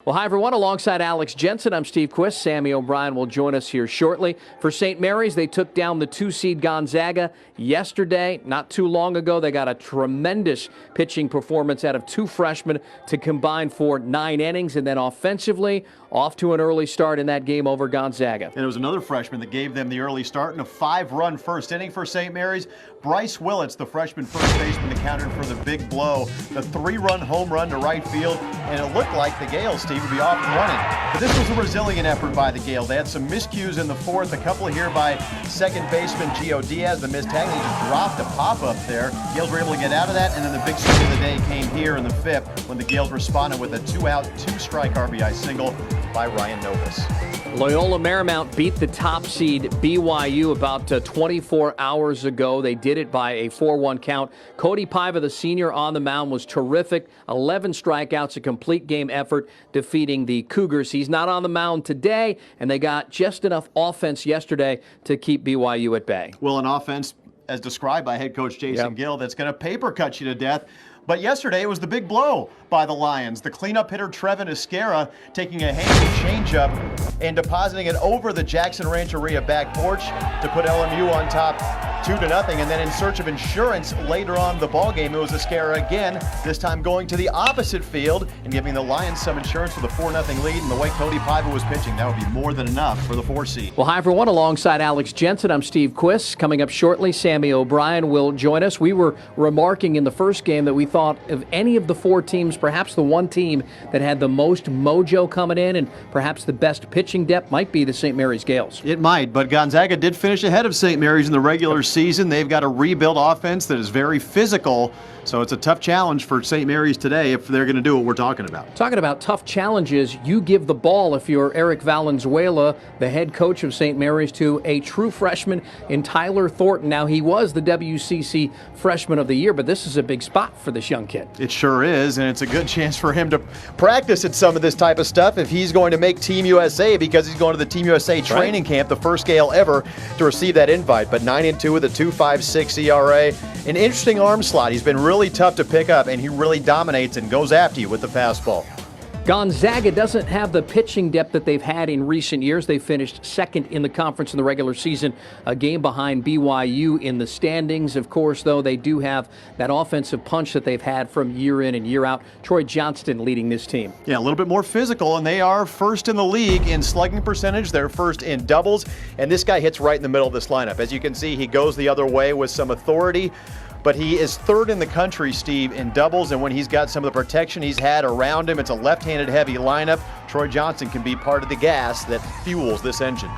Well, hi, everyone. Alongside Alex Jensen, I'm Steve Quist. Sammy O'Brien will join us here shortly. For St. Mary's, they took down the 2-seed Gonzaga yesterday. Not too long ago, they got a tremendous pitching performance out of two freshmen to combine for 9 innings. And then offensively, off to an early start in that game over Gonzaga. And it was another freshman that gave them the early start in a 5-run first inning for St. Mary's. Bryce Willits, the freshman first baseman, accounted for the big blow, the 3-run home run to right field, and it looked like the Gales, Steve, would be off and running. But this was a resilient effort by the Gales. They had some miscues in the fourth, a couple here by second baseman Gio Diaz, the missed tag. He just dropped a pop-up there. Gales were able to get out of that, and then the big swing of the day came here in the fifth when the Gales responded with a 2-out, 2-strike RBI single by Ryan Novus. Loyola Marymount beat the top seed BYU about 24 hours ago. They did it by a 4-1 count. Cody Paiva, the senior on the mound, was terrific. 11 strikeouts, a complete game effort, defeating the Cougars. He's not on the mound today, and they got just enough offense yesterday to keep BYU at bay. Well, an offense, as described by head coach Jason Gill, that's going to paper cut you to death. But yesterday, it was the big blow by the Lions. The cleanup hitter, Trevin Esquera, taking a handy changeup and depositing it over the Jackson Rancheria back porch to put LMU on top 2-0. And then in search of insurance later on in the ballgame, it was Esquera again, this time going to the opposite field and giving the Lions some insurance with a 4-0 lead. And the way Cody Paiva was pitching, that would be more than enough for the 4 seed. Well, hi, everyone. Alongside Alex Jensen, I'm Steve Quist. Coming up shortly, Sammy O'Brien will join us. We were remarking in the first game that we thought of any of the 4 teams, perhaps the one team that had the most mojo coming in and perhaps the best pitching depth might be the St. Mary's Gales. It might, but Gonzaga did finish ahead of St. Mary's in the regular season. They've got a rebuilt offense that is very physical, so it's a tough challenge for St. Mary's today if they're going to do what we're talking about. Talking about tough challenges, you give the ball, if you're Eric Valenzuela, the head coach of St. Mary's, to a true freshman in Tyler Thornton. Now, he was the WCC Freshman of the Year, but this is a big spot for this young kid. It sure is, and it's a good chance for him to practice at some of this type of stuff if he's going to make Team USA, because he's going to the Team USA training camp, the first Gale ever to receive that invite. But 9-2 with a 2.56 ERA. An interesting arm slot. He's been really tough to pick up, and he really dominates and goes after you with the fastball. Gonzaga doesn't have the pitching depth that they've had in recent years. They finished second in the conference in the regular season, a game behind BYU in the standings. Of course, though, they do have that offensive punch that they've had from year in and year out. Troy Johnston leading this team. Yeah, a little bit more physical, and they are first in the league in slugging percentage. They're first in doubles, and this guy hits right in the middle of this lineup. As you can see, he goes the other way with some authority. But he is third in the country, Steve, in doubles, and when he's got some of the protection he's had around him, it's a left-handed heavy lineup. Troy Johnston can be part of the gas that fuels this engine.